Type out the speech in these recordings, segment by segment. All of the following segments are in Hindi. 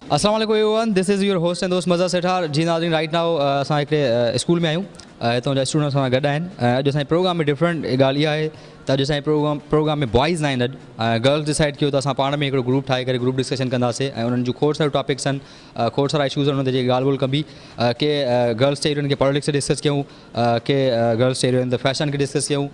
अस्सलाम वालेकुम everyone, this is your host and दोस्त मज़ा सेठार। जी नाज़रीन, राइट नाउ असां हिकिड़े स्कूल में आहियूं तो स्टूडेंट्स सां गॾु आहिनि। अॼु असांजे प्रोग्राम में डिफरेंट ॻाल्हि इहा आहे त अॼु असांजे प्रोग्राम में बॉइज़ न आहिनि। अॼु गर्ल्स डिसाइड कयो त असां पाण में हिकिड़ो ग्रुप ठाहे करे ग्रुप डिस्कशन कंदासीं ऐं उन्हनि जूं खोड़ सारियूं टॉपिक्स आहिनि, खोड़ सारा इशूज़ आहिनि, उन ते जेकी ॻाल्हि ॿोल कबी के गर्ल्स चई रहियूं आहिनि कि पॉलिटिक्स डिस्कस कयूं, के गर्ल्स चई रहियूं आहिनि त फैशन खे डिस्कस कयूं,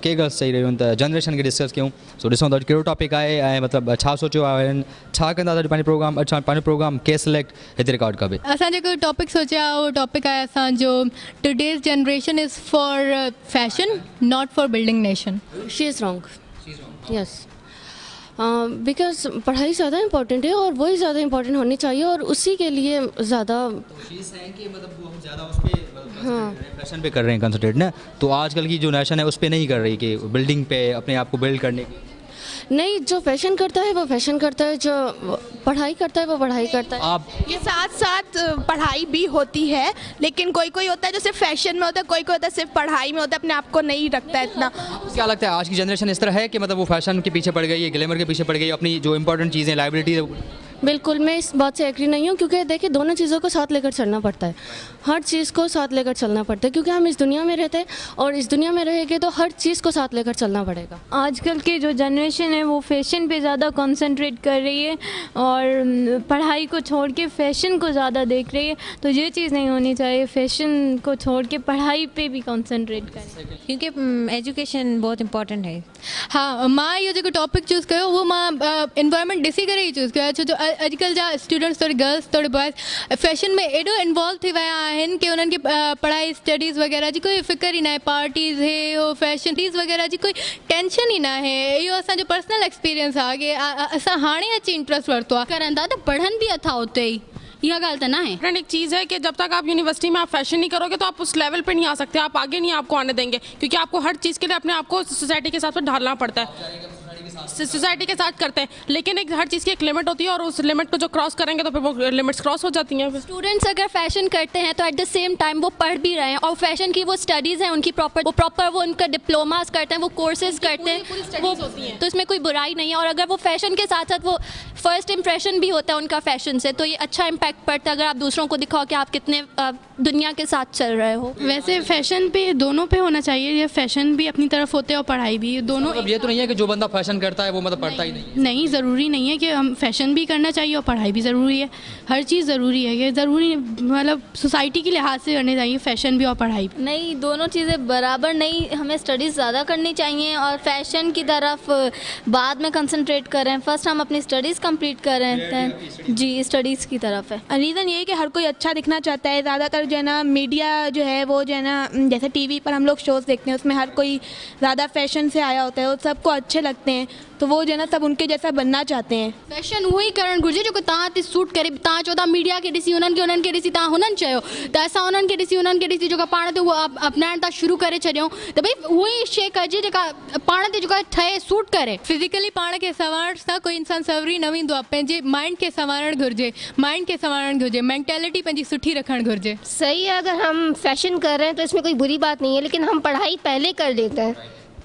के गर्ल्स चई रहियूं आहिनि त जनरेशन खे डिस्कस कयूं। सो ॾिसूं था अॼु कहिड़ो टॉपिक आहे ऐं मतिलबु छा सोचियो आहे, छा कंदा अॼु पंहिंजो प्रोग्राम के सिलेक्ट हिते रिकॉर्ड कबे। असां जेको टॉपिक सोचियो आहे उहो टॉपिक आहे असांजो today's generation is for fashion not for building nation. She is wrong, yes, because पढ़ाई ज़्यादा इंपॉर्टेंट है और वही ज़्यादा इंपॉर्टेंट होनी चाहिए और उसी के लिए ज़्यादा फैशन पे कर रहे हैं कंसंट्रेट ना, तो आजकल की जो नेशन है उस पर नहीं कर रही कि बिल्डिंग पे अपने आप को बिल्ड करने की। नहीं, जो फैशन करता है वो फैशन करता है, जो पढ़ाई करता है वो पढ़ाई करता है। आप ये साथ साथ पढ़ाई भी होती है, लेकिन कोई कोई होता है जो सिर्फ फैशन में होता है, कोई कोई होता है सिर्फ पढ़ाई में होता है, अपने आप को नहीं रखता है इतना। क्या लगता है आज की जनरेशन इस तरह है कि मतलब वो फैशन के पीछे पड़ गई है, ग्लैमर के पीछे पड़ गई है, अपनी जो इंपॉर्टेंट चीज़ें लाइबिलिटी है? बिल्कुल, मैं इस बात से एग्री नहीं हूँ, क्योंकि देखिए दोनों चीज़ों को साथ लेकर चलना पड़ता है, हर चीज़ को साथ लेकर चलना पड़ता है, क्योंकि हम इस दुनिया में रहते हैं और इस दुनिया में रहेंगे तो हर चीज़ को साथ लेकर चलना पड़ेगा। आजकल की जो जनरेशन है वो फैशन पे ज़्यादा कंसंट्रेट कर रही है और पढ़ाई को छोड़ के फैशन को ज़्यादा देख रही है, तो ये चीज़ नहीं होनी चाहिए। फैशन को छोड़ के पढ़ाई पे भी कंसंट्रेट करें, क्योंकि एजुकेशन बहुत इंपॉर्टेंट है। हाँ, मां इहो जेको टॉपिक चूज़ कयो उहो मां इन्वायरमेंट ॾिसी करे ई चूज़ कयो, छो जो अॼुकल्ह जा स्टूडेंट्स थोरी गर्ल्स थोरी बॉयज़ फैशन में एॾो इन्वॉल्व थी विया आहिनि कि उन्हनि खे पढ़ाई स्टडीज़ वग़ैरह जी कोई फ़िक्र ई न आहे, पार्टीज़ हे हो फैशन टीज़ वग़ैरह जी कोई टेंशन ई न आहे। इहो असांजो पर्सनल एक्सपीरियंस आहे कि असां हाणे अची इंट्रस्ट वरितो आहे। करंदा त पढ़नि बि अथा उते ई, यह गाल तो ना है। एक चीज़ है कि जब तक आप यूनिवर्सिटी में आप फैशन नहीं करोगे तो आप उस लेवल पे नहीं आ सकते, आप आगे नहीं आपको आने देंगे, क्योंकि आपको हर चीज़ के लिए अपने आप को सोसाइटी के साथ ढालना पड़ता है, सोसाइटी के साथ करते हैं, लेकिन एक हर चीज़ की एक लिमिट होती है और उस लिमिट को जो क्रॉस करेंगे तो फिर वो लिमिट्स क्रॉस हो जाती हैं। स्टूडेंट्स अगर फैशन करते हैं तो एट द सेम टाइम वो पढ़ भी रहे हैं और फैशन की वो स्टडीज़ हैं उनकी प्रॉपर वो उनका डिप्लोमास करते हैं, वो कोर्सेज करते हैं, वो तो इसमें कोई बुराई नहीं है। और अगर वो फैशन के साथ साथ वो फर्स्ट इंप्रेशन भी होता है उनका फैशन से, तो ये अच्छा इम्पैक्ट पड़ता है अगर आप दूसरों को दिखाओ कि आप कितने दुनिया के साथ चल रहे हो। वैसे फैशन पे दोनों पे होना चाहिए, ये फैशन भी अपनी तरफ होते हैं और पढ़ाई भी, दोनों। मतलब ये तो नहीं है कि जो बंदा फैशन करता है वो मतलब पढ़ता ही नहीं, ज़रूरी नहीं है कि हम फैशन भी करना चाहिए और पढ़ाई भी ज़रूरी है, हर चीज़ ज़रूरी है, ये ज़रूरी मतलब सोसाइटी के लिहाज से करनी चाहिए फैशन भी और पढ़ाई भी। नहीं, दोनों चीज़ें बराबर नहीं, हमें स्टडीज़ ज़्यादा करनी चाहिए और फैशन की तरफ बाद में कंसंट्रेट करें, फर्स्ट हम अपनी स्टडीज़ कंप्लीट करें। जी, स्टडीज़ की तरफ है। रीज़न ये है कि हर कोई अच्छा दिखना चाहता है, ज़्यादातर जो है ना मीडिया जो है वो जो है ना, जैसे टीवी पर हम लोग शोज़ देखते हैं उसमें हर कोई ज़्यादा फैशन से आया होता है और सबको अच्छे लगते हैं, तो वो जो है ना सब उनके जैसा बनना चाहते हैं। फैशन उहो ई करणु घुरिजे जेको तव्हां ते सूट करे। तव्हां चओ था मीडिया खे ॾिसी उन्हनि खे ॾिसी तव्हां हुननि चयो त असां उन्हनि खे ॾिसी जेका पाण ते उहो अपनाइण था शुरू करे छॾियूं, त भई उहो ई शइ कजे जेका पाण ते जेका ठहे सूट करे। फिज़िकली पाण खे संवारण सां कोई इंसान सवरी न वेंदो आहे, पंहिंजे माइंड खे संवारणु घुरिजे, मेंटेलिटी पंहिंजी सुठी रखणु घुरिजे। सही है, अगर हम फैशन कर रहे हैं तो इसमें कोई बुरी बात नहीं है, लेकिन हम पढ़ाई पहले कर लेते हैं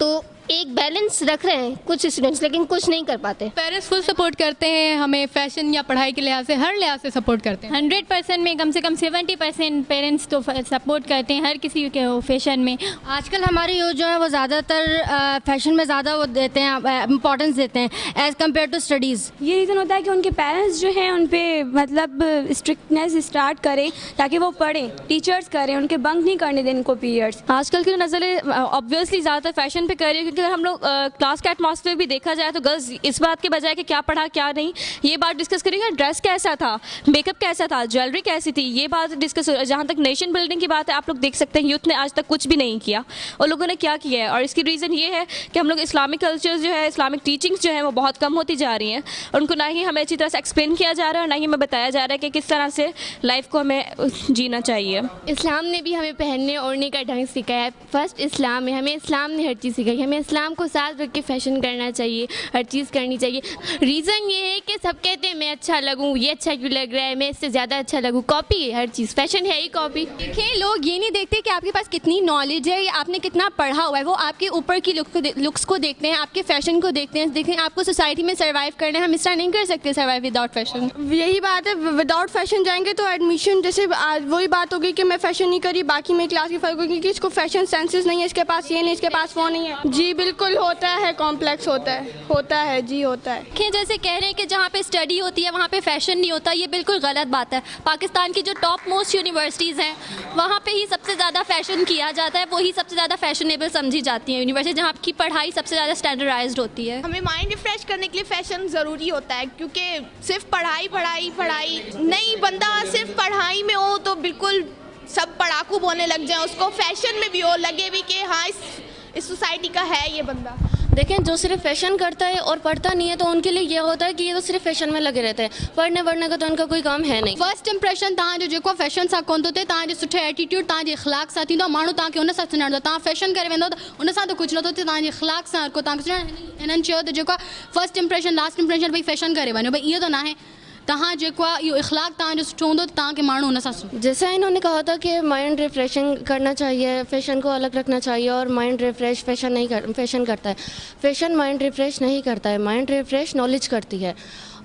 तो एक बैलेंस रख रहे हैं कुछ स्टूडेंट्स, लेकिन कुछ नहीं कर पाते। पेरेंट्स फुल सपोर्ट करते हैं हमें फैशन या पढ़ाई के लिहाज से, हर लिहाज से सपोर्ट करते हैं। 100% में कम से कम 70% पेरेंट्स तो सपोर्ट करते हैं हर किसी के फैशन में। आजकल हमारे यूथ जो है वो ज़्यादातर फैशन में ज़्यादा वो देते हैं, इम्पोर्टेंस देते हैं एज़ कम्पेयर टू स्टडीज़। ये रीज़न होता है कि उनके पेरेंट्स जो हैं उन पे मतलब स्ट्रिक्टनेस स्टार्ट करें ताकि वो पढ़ें, टीचर्स करें, उनके बंक नहीं करने दें इनको पीरियड्स। आजकल की नज़रें ऑब्वियसली ज़्यादातर फैशन पे कर रही है, क्योंकि अगर हम लोग क्लास का एटमॉस्फेयर भी देखा जाए तो गर्ल्स इस बात के बजाय कि क्या पढ़ा क्या नहीं, ये बात डिस्कस करेंगे ड्रेस कैसा था, मेकअप कैसा था, ज्वेलरी कैसी थी, ये बात डिस्कस। जहाँ तक नेशन बिल्डिंग की बात है, आप लोग देख सकते हैं यूथ ने आज तक कुछ भी नहीं किया और लोगों ने क्या किया है, और इसकी रीज़न ये है कि हम लोग इस्लामिक कल्चर जो है, इस्लामिक टीचिंग्स जो है वो बहुत कम होती जा रही हैं, और उनको ना ही हमें अच्छी तरह से एक्सप्लेन किया जा रहा है और ना ही हमें बताया जा रहा है कि किस तरह से लाइफ को हमें जीना चाहिए। इस्लाम ने भी हमें पहनने ओढ़ने का ढंग सिखाया है। फर्स्ट इस्लाम है, हमें इस्लाम ने हर चीज़ सिखाई, हमें इस्लाम को साथ रख के फैशन करना चाहिए, हर चीज़ करनी चाहिए। रीज़न ये है कि सब कहते हैं मैं अच्छा लगूँ, ये अच्छा क्यों लग रहा है, मैं इससे ज़्यादा अच्छा लगूँ। कॉपी है हर चीज़, फैशन है ही कॉपी। देखिए, लोग ये नहीं देखते कि आपके पास कितनी नॉलेज है या आपने कितना पढ़ा हुआ है, वो आपके ऊपर की लुक्स को देखते हैं, आपके फैशन को देखते हैं। देखें, आपको सोसाइटी में सर्वाइव करना है, हम इस तरह नहीं कर सकते सर्वाइव विदाउट फैशन। यही बात है, विदाउट फैशन जाएंगे तो एडमिशन जैसे वही बात होगी कि मैं फैशन नहीं करी, बाकी मेरी क्लास की फर्क होगी कि इसको फैशन सेंसेस नहीं है, इसके पास ये नहीं, इसके पास वो नहीं है। जी बिल्कुल होता है, कॉम्प्लेक्स होता है जी होता है। देखिए, जैसे कह रहे हैं कि जहाँ पे स्टडी होती है वहाँ पे फैशन नहीं होता, ये बिल्कुल गलत बात है। पाकिस्तान की जो टॉप मोस्ट यूनिवर्सिटीज़ हैं वहाँ पे ही सबसे ज़्यादा फैशन किया जाता है, वही सबसे ज़्यादा फैशनेबल समझी जाती हैं यूनिवर्सिटी, जहाँ की पढ़ाई सबसे ज़्यादा स्टैंडर्डाइज्ड होती है। हमें माइंड रिफ्रेश करने के लिए फैशन ज़रूरी होता है, क्योंकि सिर्फ पढ़ाई नहीं, बंदा सिर्फ पढ़ाई में हो तो बिल्कुल सब पढ़ाकू बोलने लग जाए, उसको फैशन में भी हो लगे भी कि हाँ इस सोसाइटी का है ये बंदा। देखें, जो सिर्फ फैशन करता है और पढ़ता नहीं है तो उनके लिए ये होता है कि ये तो सिर्फ फैशन में लगे रहते हैं, पढ़ने वढ़ने का तो उनका कोई काम है नहीं। फर्स्ट इंप्रेशन तव्हांजो जेको फैशन सां कोन थो थिए, तव्हांजे सुठे एटीट्यूड तव्हांजे इख़लाक़ सां थींदो, माण्हू तव्हांखे हुन सां सुञाणींदो। तव्हां फैशन करे वेंदो त उन सां त कुझु नथो थिए, तव्हांजे इख़लाक़ सां हर को तव्हांखे सुञाणे। हिननि चयो त जेको फर्स्ट इंप्रेशन लास्ट इंप्रेशन भई फैशन करे वञो, भई इहो त नाहे। तव्हां जेको आहे इहो इख़लाक़ तव्हांजो सुठो हूंदो त तव्हांखे माण्हू हुन सां जैसा इन्होंने कहा था कि माइंड रिफ्रेशिंग करना चाहिए, फैशन को अलग रखना चाहिए, और माइंड रिफ्रेश फैशन करता है। फैशन माइंड रिफ्रेश नहीं करता है, माइंड रिफ्रेश नॉलेज करती है,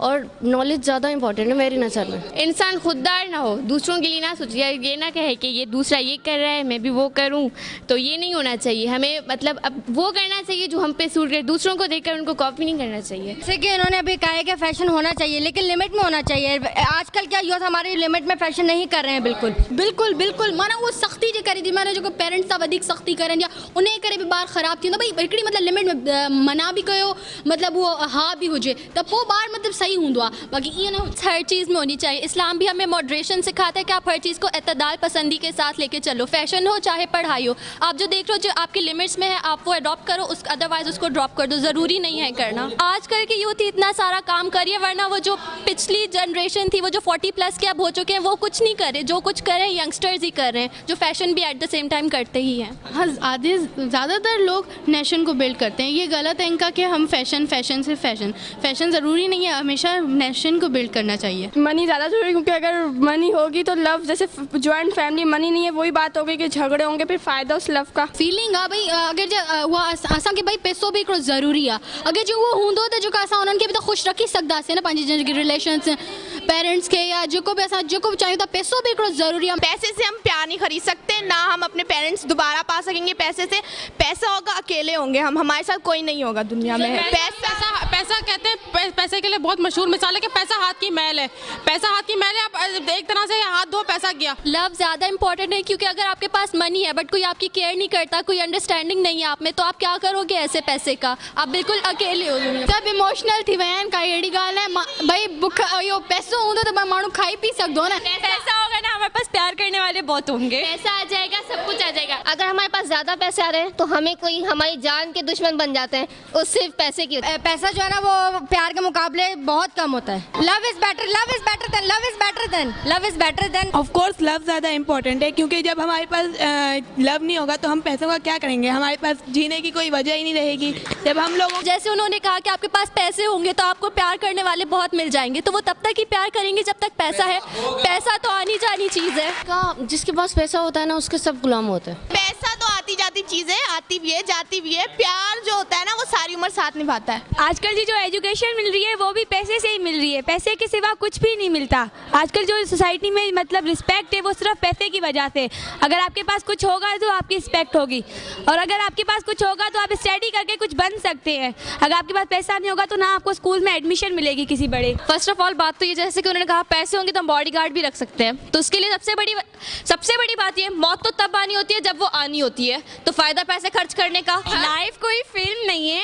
और नॉलेज ज़्यादा इंपॉर्टेंट है मेरी नज़र में। इंसान खुददार ना हो, दूसरों के लिए ना सोचिए, ये ना कहे कि ये दूसरा ये कर रहा है मैं भी वो करूं, तो ये नहीं होना चाहिए। हमें मतलब अब वो करना चाहिए जो हम पे सूट करे, दूसरों को देखकर उनको कॉपी नहीं करना चाहिए। जैसे कि इन्होंने अभी कहा है कि फैशन होना चाहिए लेकिन लिमिट में होना चाहिए। आजकल क्या यूथ हमारे लिमिट में फैशन नहीं कर रहे हैं, बिल्कुल माना वो सख्ती जे करी थी, माना जो पेरेंट्स सां वधीक सख्ती करनि या उन करे भी ॿार ख़राब थी वेंदो। भई हिकिड़ी मतलब लिमिट में मना भी कयो, मतलब वो हा भी हुजे त पोइ ॿार मतलब सही हूंदो आहे। बाकी ये ना हर चीज़ में होनी चाहिए। इस्लाम भी हमें मॉडरेशन सिखाता है कि आप हर चीज़ को एतदाल पसंदी के साथ लेके चलो, फैशन हो चाहे पढ़ाई हो। आप जो देख रहे हो जो आपके लिमिट्स में है आप वो अडॉप्ट करो, अदरवाइज उसको ड्रॉप कर दो, ज़रूरी नहीं है करना। आजकल की यूथ इतना सारा काम करिए, वरना वो जो पिछली जनरेशन थी वो जो 40+ के अब हो चुके हैं वो कुछ नहीं करे, जो कुछ करे यंगस्टर्स ही कर रहे हैं, जो फैशन भी एट द सेम टाइम करते ही हैं। हाँ, आधे ज़्यादातर लोग नेशन को बिल्ड करते हैं, ये गलत है इनका कि हम फैशन सिर्फ फैशन ज़रूरी नहीं है, हमेशा नेशन को बिल्ड करना चाहिए। मनी ज़्यादा ज़रूरी, क्योंकि अगर मनी होगी तो लव, जैसे जॉइंट फैमिली मनी नहीं है वही बात होगी कि झगड़े होंगे, फिर फ़ायदा उस लव का। फीलिंग आहे भई अगरि जे उहा असांखे भई पैसो भी हिकिड़ो ज़रूरी आहे, अगरि जो उहो हूंदो त जेको असां उन्हनि खे बि त ख़ुशि रखी सघंदासीं न, पंहिंजे जेके रिलेशन्स पेरेंट्स के या जेको भी असां जेको भी चाहियूं था, पैसो भी हिकिड़ो ज़रूरी आहे। पैसे से हम प्यार नहीं खरीद सकते, ना हम अपने पेरेंट्स दोबारा पा सकेंगे पैसे से। पैसा होगा अकेले होंगे हम, हमारे साथ कोई नहीं होगा दुनिया में। पैसा कहते हैं, पैसे के लिए बहुत मशहूर मिसाल है कि पैसा हाथ की मैल है, पैसा हाथ की मैल है, आप एक तरह से हाथ धो पैसा गया। लव ज़्यादा इंपॉर्टेंट है, क्योंकि अगर आपके पास मनी है बट कोई आपकी केयर नहीं करता, कोई अंडरस्टैंडिंग नहीं है आप में, तो आप क्या करोगे ऐसे पैसे का, आप बिल्कुल अकेले हो। सब इमोशनल थी विया आहिनि, काई अहिड़ी ॻाल्हि नाहे। भई बुख इहो पैसो हूंदो त माण्हू खाई पी सघंदो न। पैसा होगा ना, हमारे पास प्यार करने वाले बहुत होंगे, पैसा आ जाएगा सब कुछ आ जाएगा। अगर हमारे पास ज़्यादा पैसे आ रहे हैं तो हमें कोई हमारी जान के दुश्मन बन जाते हैं, वो सिर्फ पैसे की। पैसा जो है ना वो प्यार के मुकाबले बहुत कम होता है। Love is better than of course love ज़्यादा इम्पोर्टेंट है, क्योंकि जब हमारे पास लव नहीं होगा तो हम पैसों का क्या करेंगे, हमारे पास जीने की कोई वजह ही नहीं रहेगी। जब हम लोगों, जैसे उन्होंने कहा कि आपके पास पैसे होंगे तो आपको प्यार करने वाले बहुत मिल जाएंगे, तो वो तब तक ही प्यार करेंगे जब तक पैसा है। पैसा तो आनी जानी चीज़ है, जिसके पास पैसा होता है ना उसके सब गुलाम होते हैं। पैसा तो आती जाती चीज़ है, आती भी है जाती भी है। प्यार जो होता है ना वो सारी उम्र साथ निभाता है। आजकल की जो एजुकेशन मिल रही है वो भी पैसे से ही मिल रही है, पैसे के सिवा कुछ भी नहीं मिलता। आजकल जो सोसाइटी में मतलब रिस्पेक्ट है वो सिर्फ पैसे की वजह से। अगर आपके पास कुछ होगा तो आपकी रिस्पेक्ट होगी, और अगर आपके पास कुछ होगा तो आप स्टडी करके कुछ बन सकते हैं। अगर आपके पास पैसा नहीं होगा तो ना आपको स्कूल में एडमिशन मिलेगी किसी बड़े। फर्स्ट ऑफ ऑल बात तो ये, जैसे कि उन्होंने कहा पैसे होंगे तो हम बॉडीगार्ड भी रख सकते हैं, तो उसके लिए सबसे बड़ी बात ये, मौत तो तब आनी होती है जब वो आनी होती है, तो फ़ायदा पैसे खर्च करने का। लाइफ कोई फिल्म नहीं है,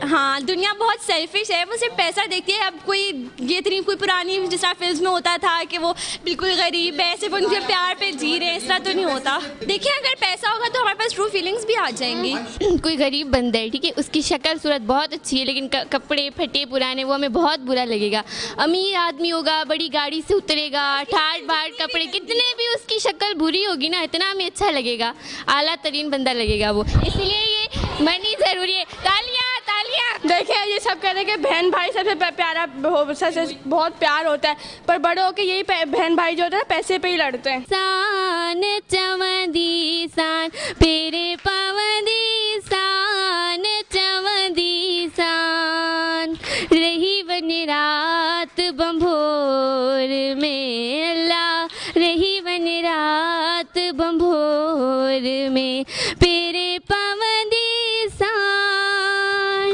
हाँ दुनिया बहुत सेल्फिश है, वो सिर्फ पैसा देखती है। अब कोई ये इतनी कोई पुरानी जिस तरह फिल्म में होता था कि वो बिल्कुल गरीब है, सिर्फ उनके प्यार पे जी रहे हैं, इस तरह तो नहीं होता। देखिए अगर पैसा होगा तो हमारे पास ट्रू फीलिंग्स भी आ जाएंगी। कोई गरीब बंदा है, ठीक है, उसकी शक्ल सूरत बहुत अच्छी है लेकिन कपड़े फटे पुराने, वो हमें बहुत बुरा लगेगा। अमीर आदमी होगा, बड़ी गाड़ी से उतरेगा, ठाट बाट कपड़े, कितने भी उसकी शक्ल बुरी होगी ना, इतना हमें अच्छा लगेगा, आला तरीन बंदा लगेगा वो। इसलिए ये मनी ज़रूरी है। तालियां तालियां। देखिए ये सब कहते हैं कि बहन भाई सबसे प्यारा सबसे बहुत प्यार होता है, पर बड़े होके यही बहन भाई जो होता है ना पैसे पे ही लड़ते हैं। सान चवंदी सान पेरे पवंदी सान चवंदी सान रही वन रात बंभोर में अल्लाह रही वन रात बंभोर में पेरे पवंदी सान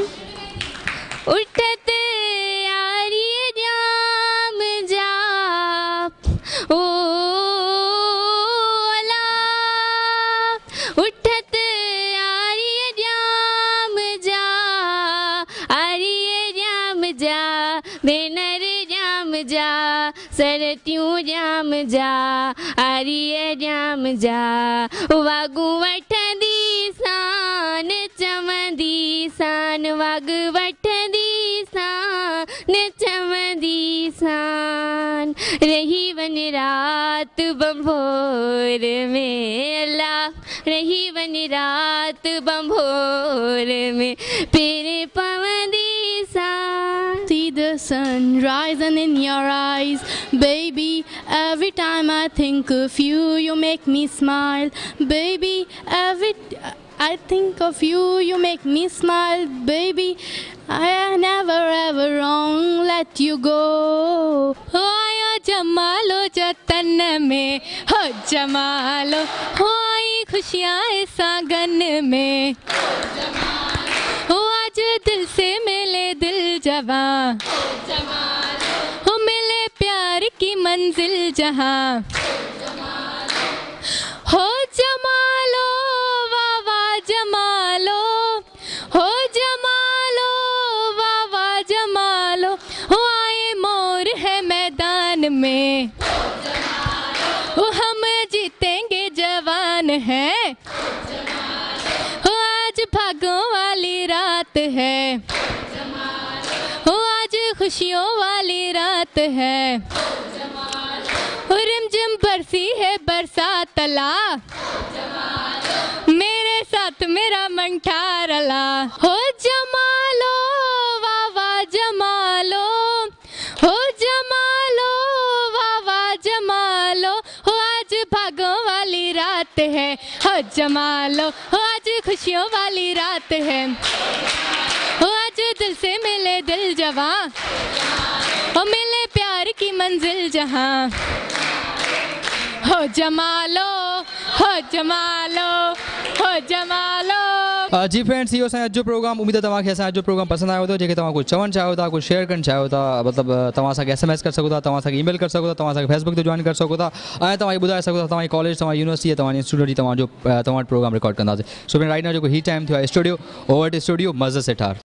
उठत यारी जाम जाप ओ अल्लाह उठत यारी जाम जा आरी जाम जा बेनर जाम जा सरत्यूं जाम जा आरी जाम जा वागू वठंदी सान चवंदी सान वाग वठंदी सान चवंदी सान रही वन रात बंभोर में अल्लाह रही वन रात बंभोर में पेरे पवंदी सान। See the sun rising in your eyes, baby. Every time I think of you, you make me smile, baby. I think of you, you make me smile, baby. I never ever wrong let you go. हो आया जमालो जतन में, हो जमालो, हो आई खुशियाँ इस आंगन में, हो आज दिल से मिले दिल जवां, हो मिले प्यार की मंजिल जहां, हो जमालो वाह वाह जमालो, हो जमालो वाह वाह जमालो, हो आए मोर है मैदान में, हो हम जीतेंगे जवान हैं, हो आज भागों वाली रात है, हो आज खुशियों वाली रात है, हो रिमझिम बरसी है बरसात अला, मेरे साथ मेरा मन ठारला, हो जमालो वाह वाह जमालो, हो जमालो वाह वाह जमालो, हो आज भागों वाली रात है, हो जमालो, हो आज खुशियों वाली रात है, हो आज दिल से मिले दिल जवां, हो मिले प्यार की मंजिल जहां, हो जमालो हो जमालो हो जमालो। जी फ्रेंड्स, इहो असांजो अॼु प्रोग्राम। उम्मीद आहे तव्हांखे असांजो प्रोग्राम पसंदि आयो अथव। जेके तव्हां कुझु चवणु चाहियो था, कुझु शेयर करणु चाहियो था, मतिलबु तव्हां असांखे SMS करे सघो था, तव्हां असांखे ईमेल करे सघो था, तव्हां असांखे फेसबुक ते जॉइन करे सघो था, ऐं तव्हां ॿुधाए सघो था तव्हांजी कॉलेज, तव्हांजी यूनिवर्सिटी, तव्हांजी इंस्टीट्यूट जी तव्हां वटि प्रोग्राम रिकॉर्ड कंदासीं। सो राइट नाउ जेको ही टाइम थियो आहे स्टूडियो ओवर टू स्टूडियो मज़र सेठार।